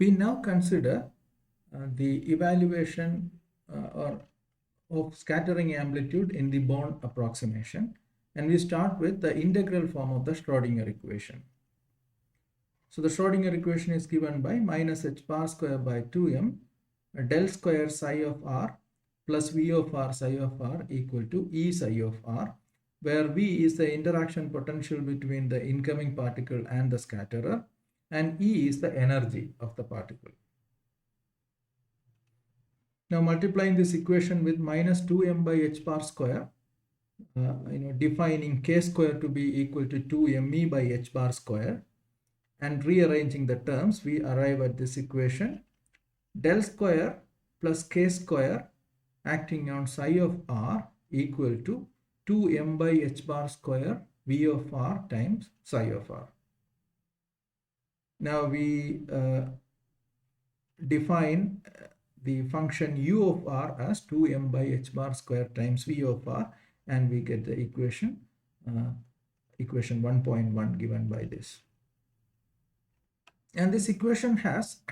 We now consider the evaluation or of scattering amplitude in the Born approximation, and we start with the integral form of the Schrodinger equation. So the Schrodinger equation is given by minus h bar square by 2m del square psi of r plus v of r psi of r equal to E psi of r, where V is the interaction potential between the incoming particle and the scatterer, and E is the energy of the particle. Now multiplying this equation with minus 2m by h bar square, defining k square to be equal to 2me by h bar square, and rearranging the terms, we arrive at this equation: del square plus k square acting on psi of r equal to 2m by h bar square v of r times psi of r. Now we define the function u of r as 2m by h bar square times v of r, and we get the equation 1.1 given by this. And this equation has,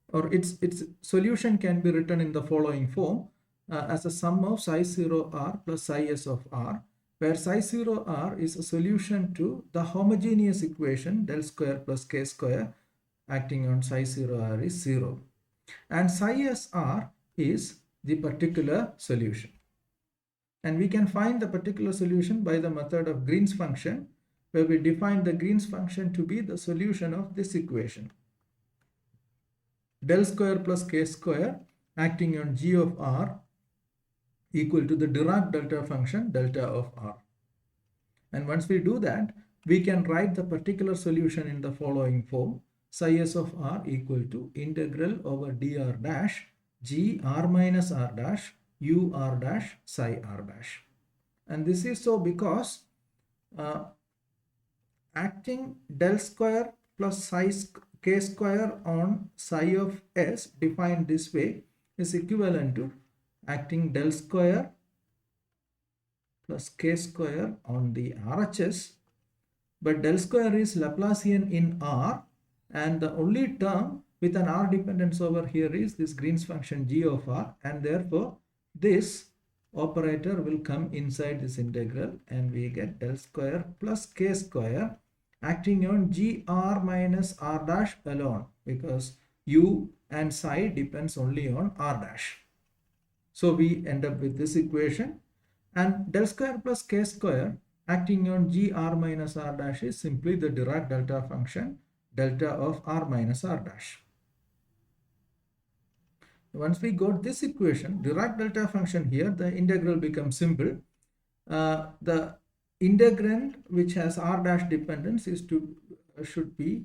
or its solution can be written in the following form as a sum of psi 0 r plus psi s of r, where psi 0 r is a solution to the homogeneous equation del square plus k square acting on psi 0 r is 0, and psi s r is the particular solution. And we can find the particular solution by the method of Green's function, where we define the Green's function to be the solution of this equation: del square plus k square acting on g of r equal to the Dirac delta function delta of r. And once we do that, we can write the particular solution in the following form: psi s of r equal to integral over dr dash g r minus r dash u r dash psi r dash. And this is so because acting del square plus psi k square on psi of s defined this way is equivalent to acting del square plus k square on the RHS, but del square is Laplacian in R, and the only term with an R dependence over here is this Green's function g of r, and therefore this operator will come inside this integral, and we get del square plus k square acting on g r minus r dash alone, because u and psi depends only on r dash. So we end up with this equation, and del square plus k square acting on g r minus r dash is simply the Dirac delta function delta of r minus r dash. Once we got this equation, Dirac delta function here, the integral becomes simple. The integrand which has r dash dependence should be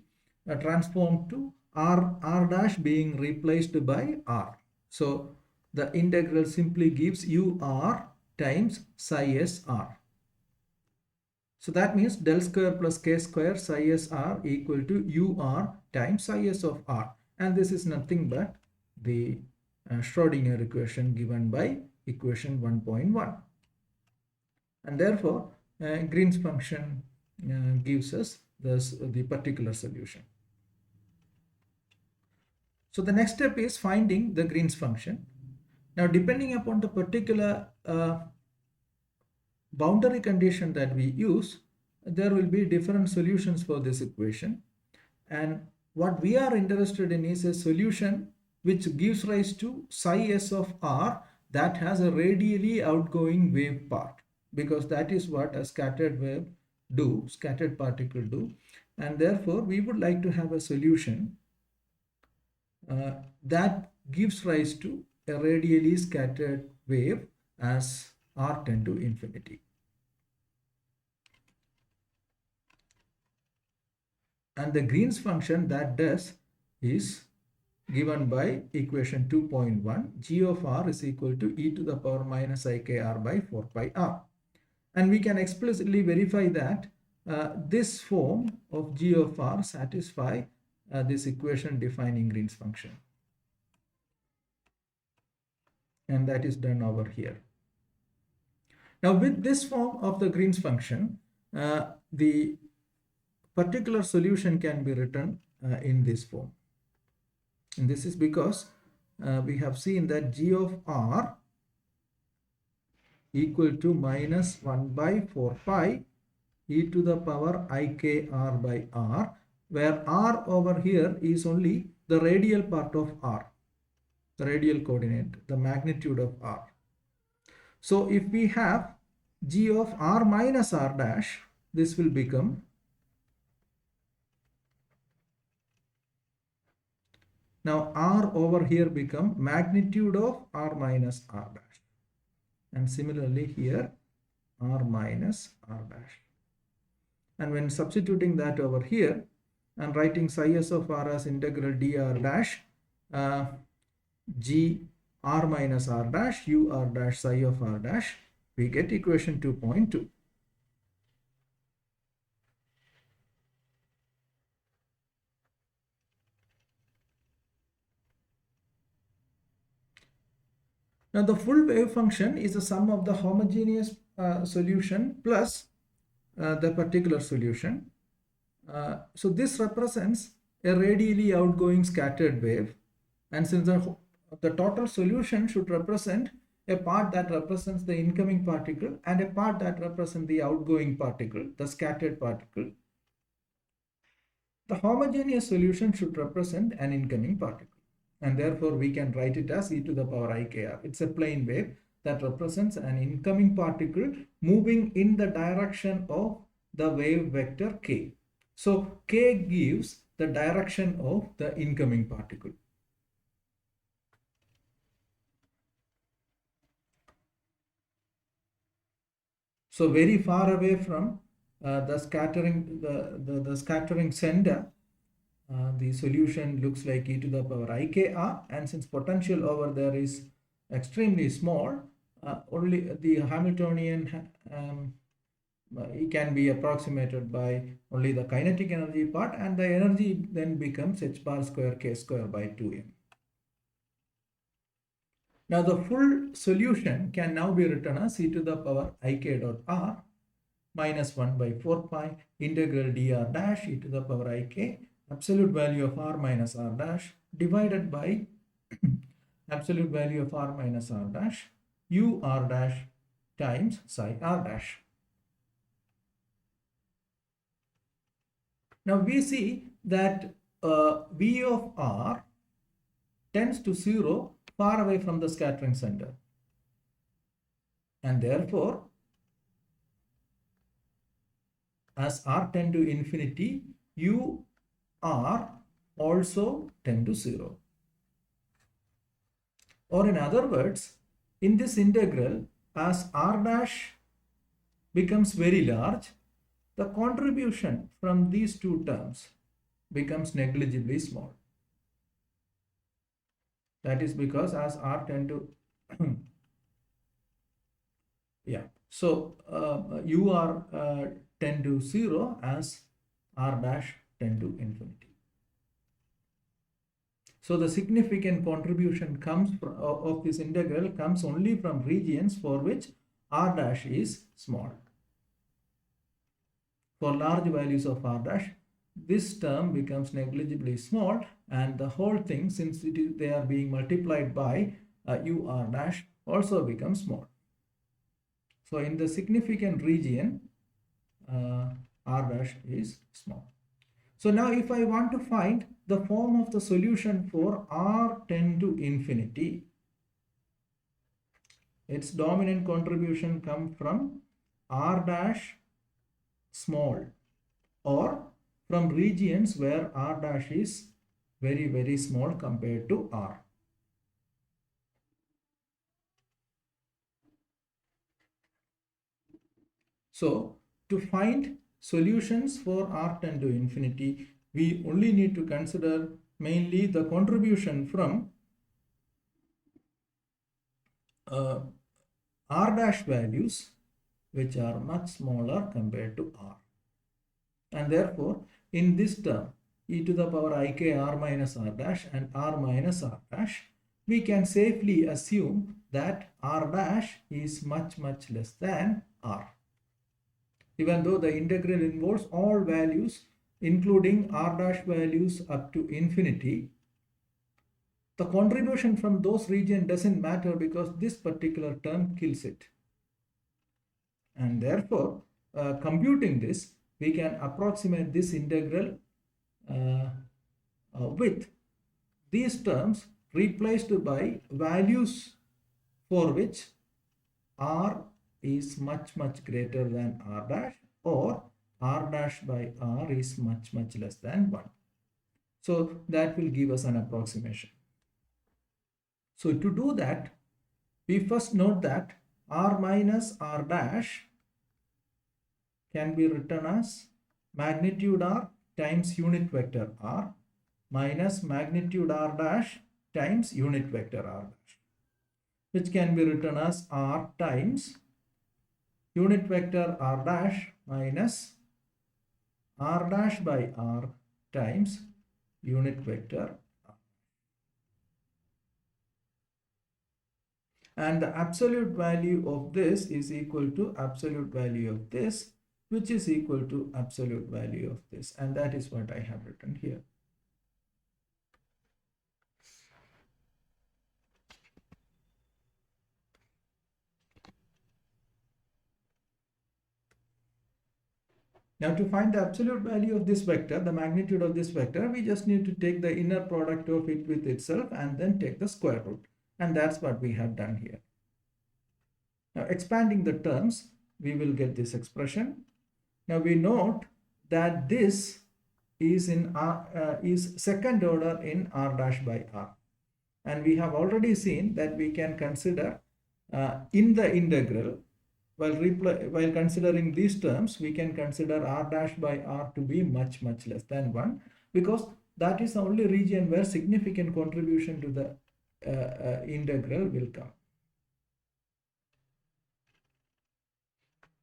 transformed to r dash being replaced by r. So the integral simply gives u r times psi s r. So that means del square plus k square psi s r equal to u r times psi s of r, and this is nothing but the Schrodinger equation given by equation 1.1, and therefore Green's function gives us the particular solution. So the next step is finding the Green's function. Now, depending upon the particular boundary condition that we use, there will be different solutions for this equation, and what we are interested in is a solution which gives rise to psi s of r that has a radially outgoing wave part, because that is what a scattered particle do, and therefore we would like to have a solution that gives rise to a radially scattered wave as r tend to infinity. And the Green's function that does is given by equation 2.1, g of r is equal to e to the power minus ikr by 4 pi r. And we can explicitly verify that this form of g of r satisfy this equation defining Green's function. And that is done over here. Now with this form of the Green's function, the particular solution can be written in this form. And this is because we have seen that g of r equal to minus 1 by 4 pi e to the power I k r by r, where r over here is only the radial part of r, the radial coordinate, the magnitude of r. So if we have g of r minus r dash, this will become, now r over here become magnitude of r minus r dash, and similarly here r minus r dash. And when substituting that over here and writing psi s of r as integral dr dash g r minus r dash u r dash psi of r dash, we get equation 2.2. Now the full wave function is the sum of the homogeneous solution plus the particular solution. So this represents a radially outgoing scattered wave, and since the total solution should represent a part that represents the incoming particle and a part that represents the outgoing particle, the scattered particle, the homogeneous solution should represent an incoming particle, and therefore we can write it as e to the power ikr. It's a plane wave that represents an incoming particle moving in the direction of the wave vector k. So k gives the direction of the incoming particle. So very far away from the scattering center, the solution looks like e to the power ikr, and since potential over there is extremely small, only the Hamiltonian it can be approximated by only the kinetic energy part, and the energy then becomes h bar square k square by 2m. Now the full solution can now be written as e to the power ik dot r minus 1 by 4 pi integral dr dash e to the power ik absolute value of r minus r dash divided by absolute value of r minus r dash u r dash times psi r dash. Now we see that v of r tends to 0 far away from the scattering center, and therefore as r tend to infinity, u r also tend to 0. Or in other words, in this integral, as r dash becomes very large, the contribution from these two terms becomes negligibly small. That is because as r tend to yeah, so u r tend to 0 as r dash tend to infinity. So the significant contribution comes of this integral comes only from regions for which r dash is small. For large values of r dash, this term becomes negligibly small, and the whole thing, since they are being multiplied by u r dash, also becomes small. So in the significant region, r dash is small. So now if I want to find the form of the solution for r tend to infinity, its dominant contribution comes from r dash small, or from regions where r dash is very, very small compared to r. So to find solutions for r tend to infinity, we only need to consider mainly the contribution from r dash values which are much smaller compared to r. And therefore, in this term, e to the power ik r minus r dash and r minus r dash, we can safely assume that r dash is much, much less than r. Even though the integral involves all values including r dash values up to infinity, the contribution from those region doesn't matter because this particular term kills it. And therefore, computing this, we can approximate this integral with these terms replaced by values for which r is much greater than r dash, or r dash by r is much less than 1. So that will give us an approximation. So to do that, we first note that r minus r dash can be written as magnitude r times unit vector r minus magnitude r dash times unit vector r dash, which can be written as r times unit vector r dash minus r dash by r times unit vector r. And the absolute value of this is equal to absolute value of this, which is equal to absolute value of this, and that is what I have written here. Now to find the absolute value of this vector, the magnitude of this vector, we just need to take the inner product of it with itself and then take the square root. And that's what we have done here. Now expanding the terms, we will get this expression. Now we note that this is second order in r dash by r. And we have already seen that we can consider in the integral, while considering these terms, we can consider r dash by r to be much less than 1, because that is the only region where significant contribution to the integral will come.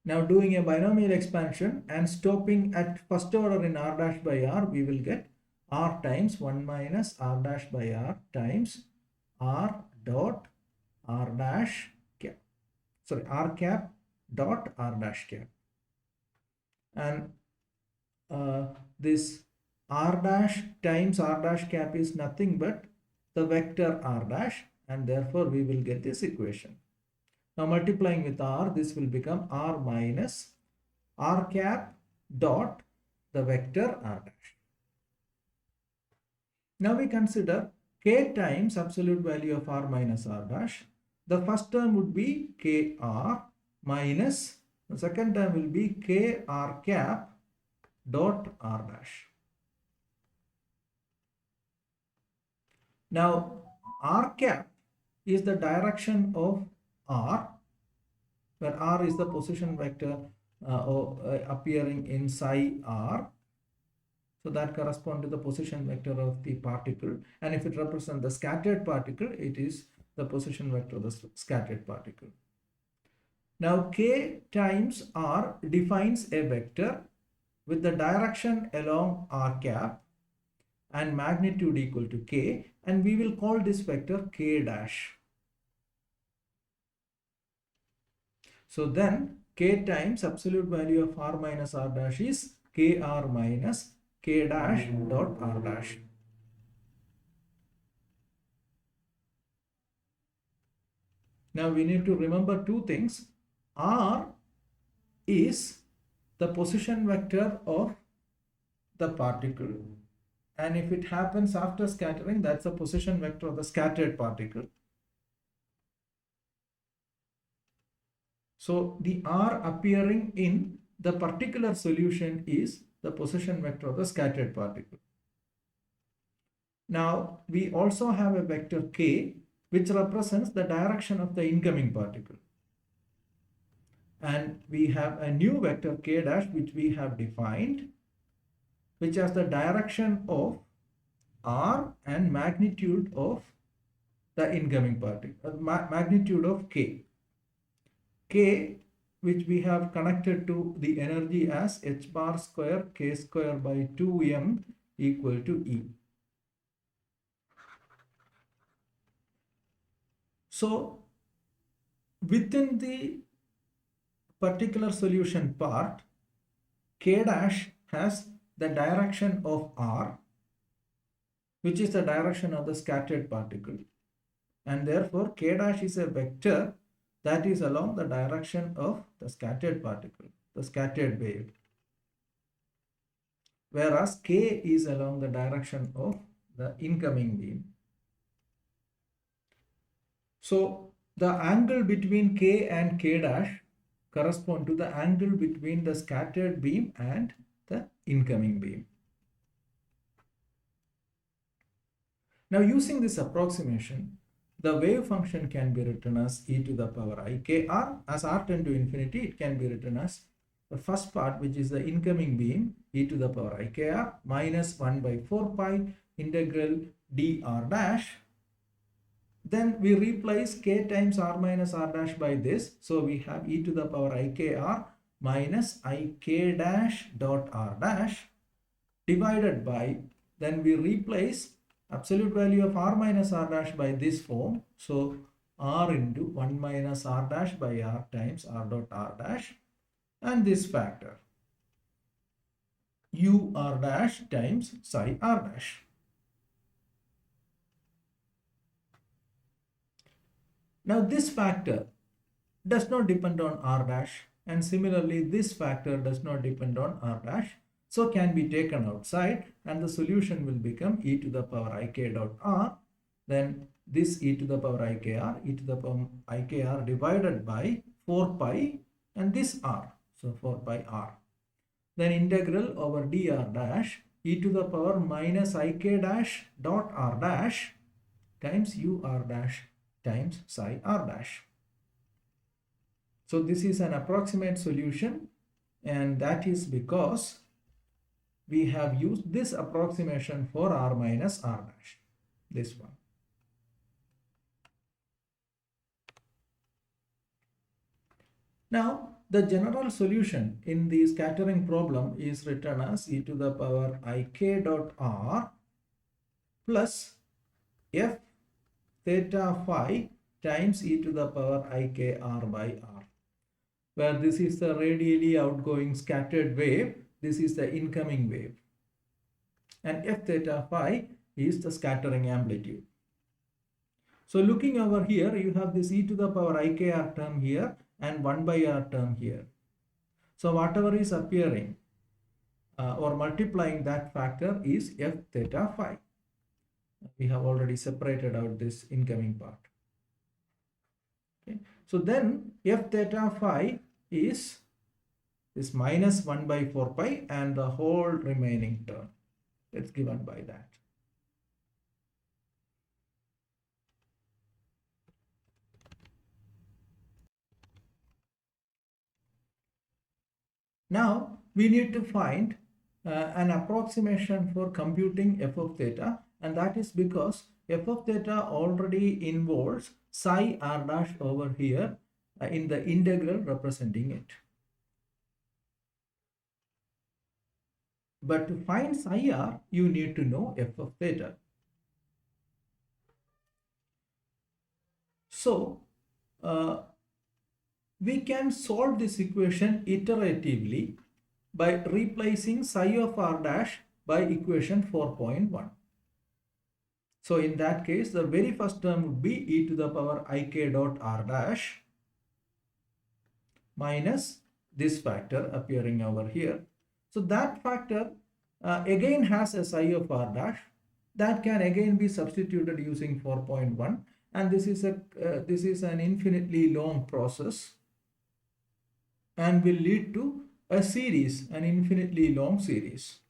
Now doing a binomial expansion and stopping at first order in r dash by r, we will get r times 1 minus r dash by r times r dot r dash cap, sorry, r cap dot r dash cap. And this r dash times r dash cap is nothing but the vector r dash, and therefore we will get this equation. Now multiplying with r, this will become r minus r cap dot the vector r dash. Now we consider k times absolute value of r minus r dash. The first term would be kr minus, the second term will be kr cap dot r dash. Now r cap is the direction of r, where r is the position vector appearing in psi r. So that corresponds to the position vector of the particle, and if it represents the scattered particle, it is the position vector of the scattered particle. Now k times r defines a vector with the direction along r cap and magnitude equal to k, and we will call this vector k dash. So then k times absolute value of r minus r dash is kr minus k dash dot r dash. Now we need to remember two things. R is the position vector of the particle, and if it happens after scattering, that's the position vector of the scattered particle. So the r appearing in the particular solution is the position vector of the scattered particle. Now we also have a vector k, which represents the direction of the incoming particle. And we have a new vector k dash, which we have defined, which has the direction of r and magnitude of the incoming particle, magnitude of k. K, which we have connected to the energy as h bar square k square by 2m equal to E. So within the particular solution part, k dash has the direction of r, which is the direction of the scattered particle. And therefore, k dash is a vector that is along the direction of the scattered particle, the scattered wave. Whereas k is along the direction of the incoming beam. So the angle between k and k dash correspond to the angle between the scattered beam and the incoming beam. Now using this approximation, the wave function can be written as e to the power ikr. As r tend to infinity, it can be written as the first part, which is the incoming beam, e to the power ikr minus 1 by 4 pi integral dr dash. Then we replace k times r minus r dash by this. So we have e to the power ikr minus ik dash dot r dash divided by, then we replace absolute value of r minus r dash by this form. So r into 1 minus r dash by r times r dot r dash, and this factor u r dash times psi r dash. Now this factor does not depend on r dash, and similarly this factor does not depend on r dash, so can be taken outside, and the solution will become e to the power ik dot r. Then this e to the power ikr, e to the power ikr divided by 4 pi and this r, so 4 pi r. Then integral over dr dash e to the power minus ik dash dot r dash times u r dash times psi r dash. So this is an approximate solution, and that is because we have used this approximation for r minus r dash, this one. Now the general solution in the scattering problem is written as e to the power ik dot r plus f theta phi times e to the power ikr by r, where this is the radially outgoing scattered wave, this is the incoming wave, and f theta phi is the scattering amplitude. So looking over here, you have this e to the power ikr term here and 1 by r term here. So whatever is appearing or multiplying that factor is f theta phi. We have already separated out this incoming part. Okay. So then f theta phi is this minus 1 by 4 pi and the whole remaining term. It's given by that. Now we need to find an approximation for computing f of theta, and that is because f of theta already involves psi r dash over here in the integral representing it. But to find psi r, you need to know f of theta. So we can solve this equation iteratively by replacing psi of r dash by equation 4.1. So in that case, the very first term would be e to the power ik dot r dash minus this factor appearing over here. So that factor again has a psi of r dash that can again be substituted using 4.1, and this is an infinitely long process and will lead to a series, an infinitely long series.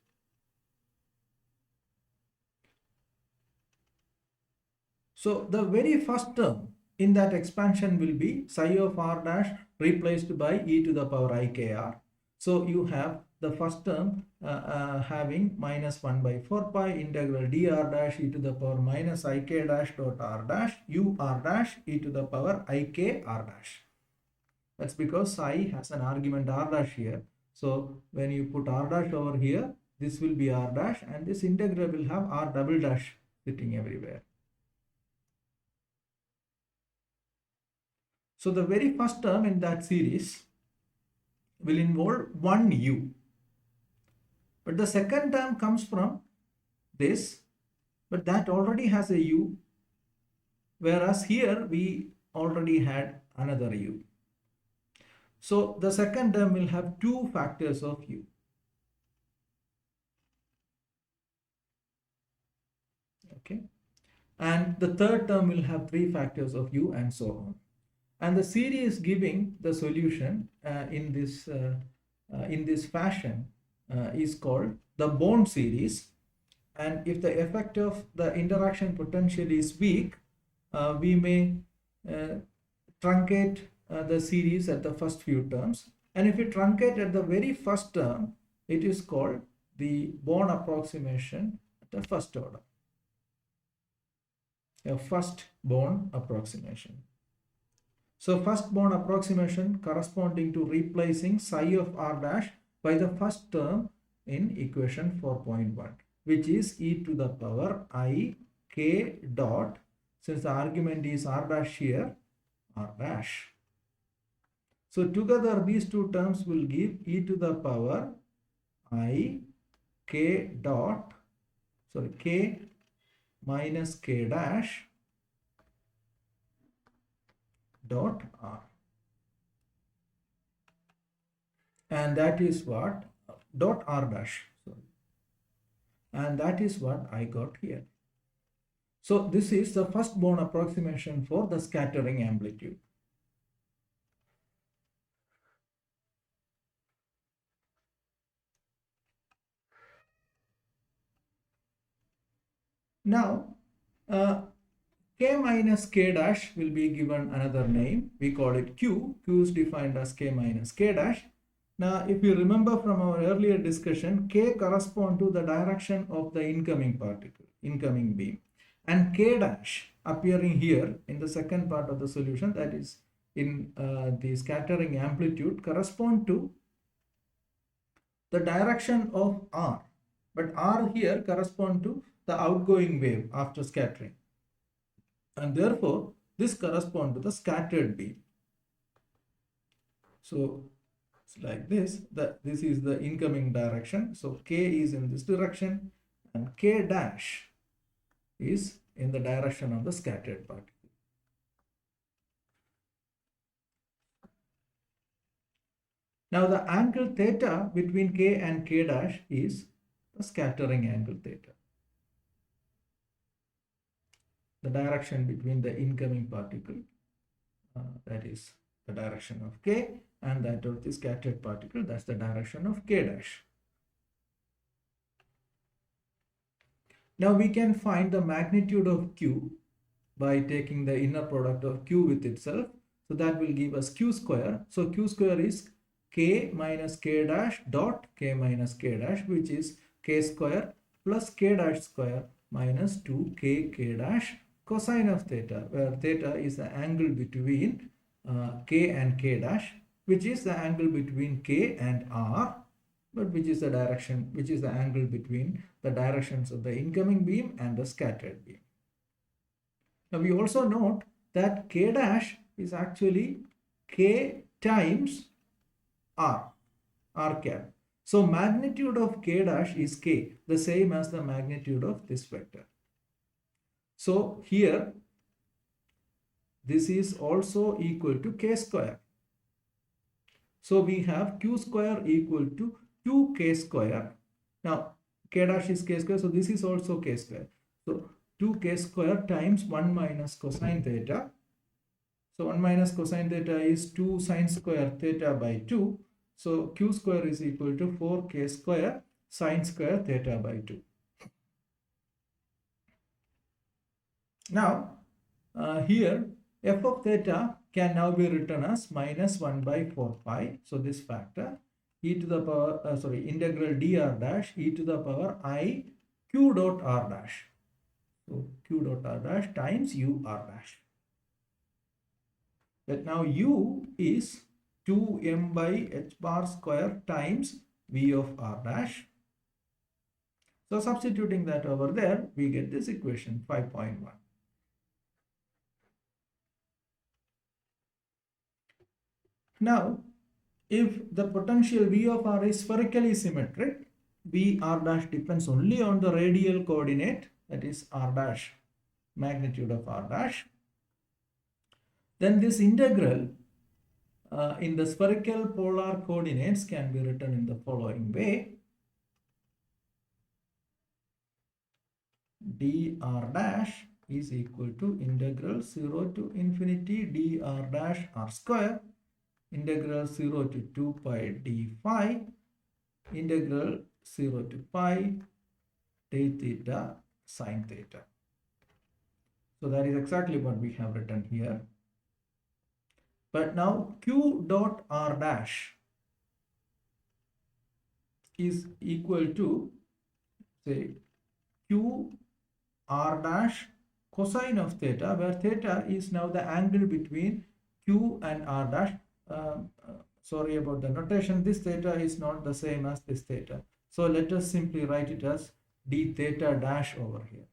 So the very first term in that expansion will be psi of r dash replaced by e to the power ikr. So you have the first term having minus 1 by 4 pi integral dr dash e to the power minus ik dash dot r dash u r dash e to the power ik r dash. That's because psi has an argument r dash here. So when you put r dash over here, this will be r dash, and this integral will have r double dash sitting everywhere. So the very first term in that series will involve 1u. But the second term comes from this but that already has a u, whereas here we already had another u. So the second term will have two factors of u. Okay, and the third term will have three factors of u, and so on. And the series giving the solution in this fashion is called the bond series. And if the effect of the interaction potential is weak, we may truncate the series at the first few terms. And if we truncate at the very first term, it is called the bond approximation at the first order, a first bond approximation. So first bond approximation corresponding to replacing psi of r dash by the first term in equation 4.1, which is e to the power I k dot, since the argument is r dash here, r dash. So together these two terms will give e to the power I k dot, sorry, k minus k dash dot r, and that is what dot r dash, sorry, and that is what I got here. So this is the first bond approximation for the scattering amplitude. Now k minus k dash will be given another name. We call it q. Q is defined as k minus k dash. Now if you remember from our earlier discussion, k corresponds to the direction of the incoming particle, incoming beam, and k dash appearing here in the second part of the solution, that is in the scattering amplitude, correspond to the direction of r, but r here correspond to the outgoing wave after scattering, and therefore this corresponds to the scattered beam. So it's like this, that this is the incoming direction, so k is in this direction and k dash is in the direction of the scattered particle. Now the angle theta between k and k dash is the scattering angle theta, the direction between the incoming particle, that is the direction of k, and that of the scattered particle, that's the direction of k dash. Now we can find the magnitude of q by taking the inner product of q with itself. So that will give us q square. So q square is k minus k dash dot k minus k dash, which is k square plus k dash square minus 2k k dash cosine of theta, where theta is the angle between k and k dash, which is the angle between k and r, but which is the direction, which is the angle between the directions of the incoming beam and the scattered beam. Now we also note that k dash is actually k times r cap. So magnitude of k dash is k, the same as the magnitude of this vector. So here this is also equal to k square. So we have q square equal to 2k square. Now k dash is k square, so this is also k square. So 2k square times 1 minus cosine theta. So 1 minus cosine theta is 2 sine square theta by 2. So q square is equal to 4k square sine square theta by 2. Now here f of theta can now be written as minus 1 by 4 pi. So this factor e to the power, integral dr dash e to the power I q dot r dash. So q dot r dash times u r dash. But now u is 2m by h bar square times v of r dash. So substituting that over there, we get this equation 5.1. Now, if the potential v of r is spherically symmetric, v r dash depends only on the radial coordinate, that is r dash, magnitude of r dash. Then this integral in the spherical polar coordinates can be written in the following way. Dr dash is equal to integral 0 to infinity dr dash r square, integral 0 to 2 pi d phi, integral 0 to pi d theta sine theta. So that is exactly what we have written here. But now q dot r dash is equal to, say, q r dash cosine of theta, where theta is now the angle between q and r dash. Sorry about the notation. This theta is not the same as this theta. So let us simply write it as d theta dash over here.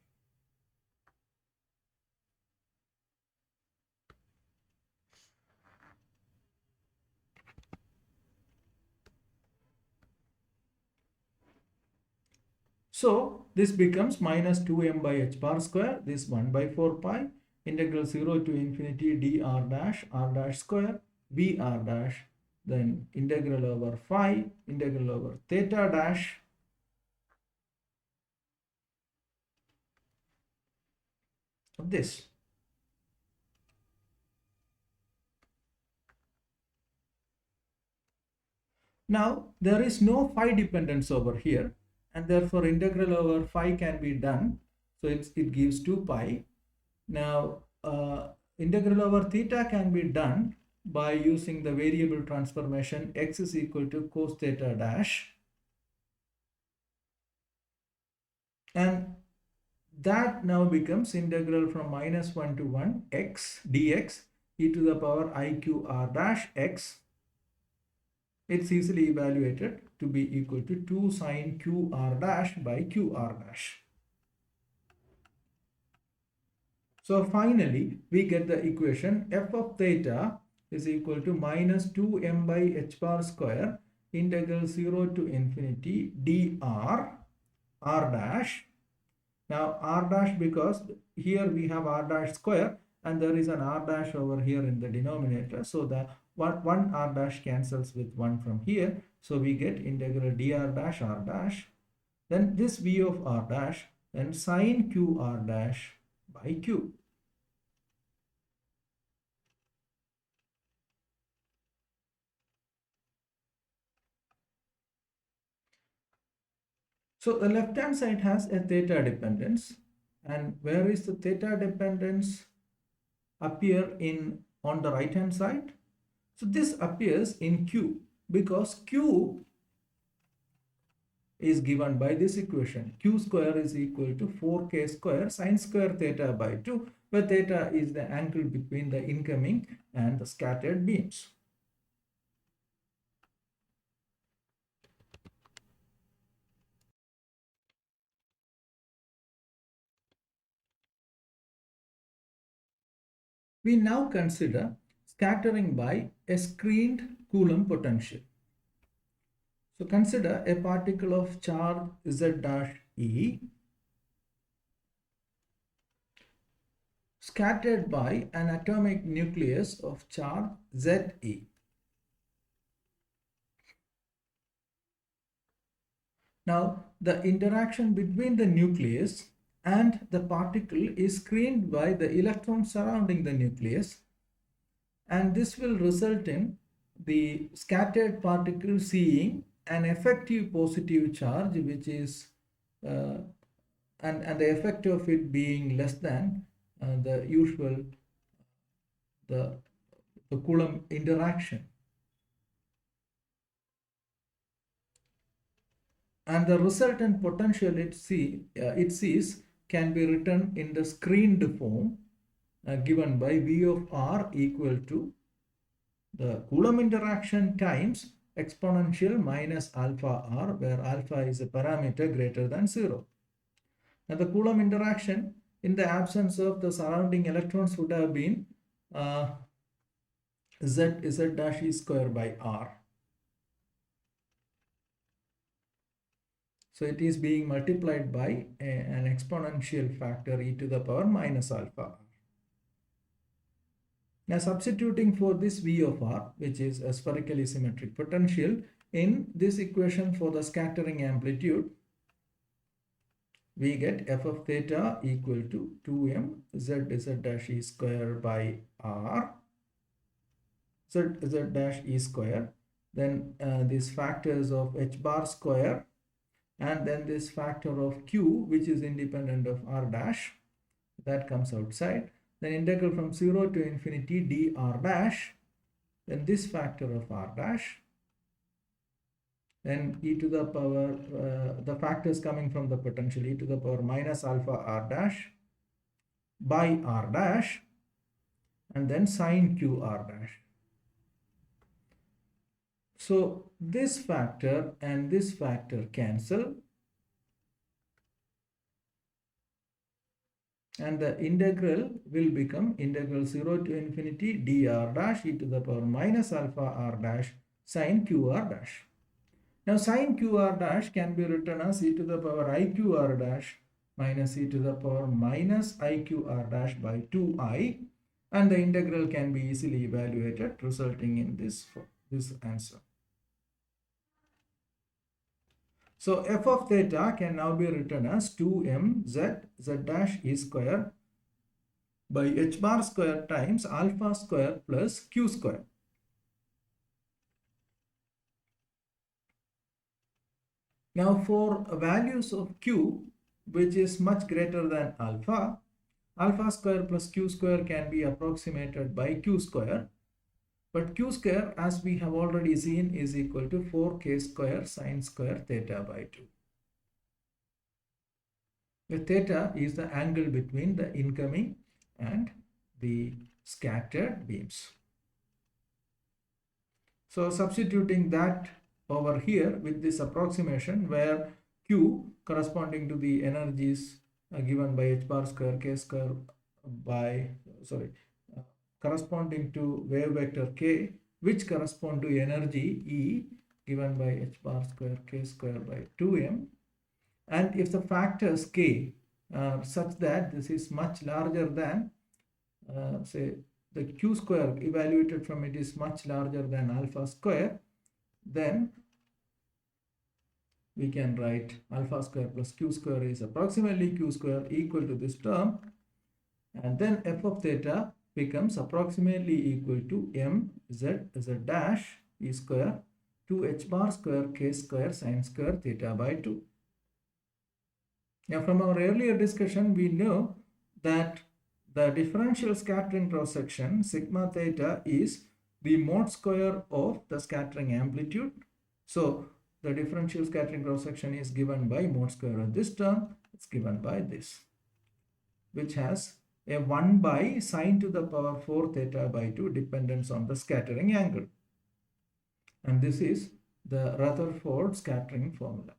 So this becomes minus 2m by h bar square, this 1 by 4 pi, integral 0 to infinity dr dash r dash square vr dash, then integral over phi, integral over theta dash of this. Now there is no phi dependence over here, and therefore integral over phi can be done. So it gives 2 pi. Now integral over theta can be done by using the variable transformation x is equal to cos theta dash, and that now becomes integral from minus 1 to 1 x dx e to the power I q r dash x. It's easily evaluated to be equal to 2 sine q r dash by q r dash. So finally, we get the equation f of theta is equal to minus 2m by h bar square integral 0 to infinity dr r dash. Now r dash, because here we have r dash square and there is an r dash over here in the denominator. So the one r dash cancels with 1 from here. So we get integral dr dash r dash. Then this v of r dash, then sine q r dash by q. So the left hand side has a theta dependence, and where is the theta dependence appear in on the right hand side? So this appears in q, because q is given by this equation. Q square is equal to 4k square sine square theta by 2, where theta is the angle between the incoming and the scattered beams. We now consider scattering by a screened Coulomb potential. So consider a particle of charge Z dash E scattered by an atomic nucleus of charge Ze. Now the interaction between the nucleus and the particle is screened by the electrons surrounding the nucleus, and this will result in the scattered particle seeing an effective positive charge, which is and the effect of it being less than the usual the Coulomb interaction, and the resultant potential it sees can be written in the screened form given by V of r equal to the Coulomb interaction times exponential minus alpha r, where alpha is a parameter greater than 0. Now the Coulomb interaction in the absence of the surrounding electrons would have been z dash e square by r. So it is being multiplied by an exponential factor e to the power minus alpha r. Now substituting for this V of r, which is a spherically symmetric potential, in this equation for the scattering amplitude, we get f of theta equal to 2m z dash e square by r z dash e square. Then these factors of h bar square, and then this factor of q, which is independent of r dash, that comes outside. Then integral from 0 to infinity dr dash, then this factor of r dash, then e to the power, the factors coming from the potential, e to the power minus alpha r dash by r dash, and then sine q r dash. So this factor and this factor cancel, and the integral will become integral 0 to infinity dr dash e to the power minus alpha r dash sine qr dash. Now sine qr dash can be written as e to the power iqr dash minus e to the power minus iqr dash by 2i, and the integral can be easily evaluated, resulting in this answer. So f of theta can now be written as 2m z dash e square by h bar square times alpha square plus q square. Now for values of q which is much greater than alpha, alpha square plus q square can be approximated by q square. But q square, as we have already seen, is equal to 4k square sine square theta by 2. The theta is the angle between the incoming and the scattered beams. So substituting that over here with this approximation, where q corresponding to the energies given by h bar square k square by, corresponding to wave vector k, which correspond to energy E given by h bar square k square by 2m. And if the factors k are such that this is much larger than, say, the q square evaluated from it is much larger than alpha square, then we can write alpha square plus q square is approximately q square equal to this term, and then f of theta becomes approximately equal to m z dash e square to h bar square k square sine square theta by 2. Now from our earlier discussion, we know that the differential scattering cross section sigma theta is the mode square of the scattering amplitude. So the differential scattering cross section is given by mode square of this term. It's given by this, which has a 1 by sine to the power 4 theta by 2 dependence on the scattering angle. And this is the Rutherford scattering formula.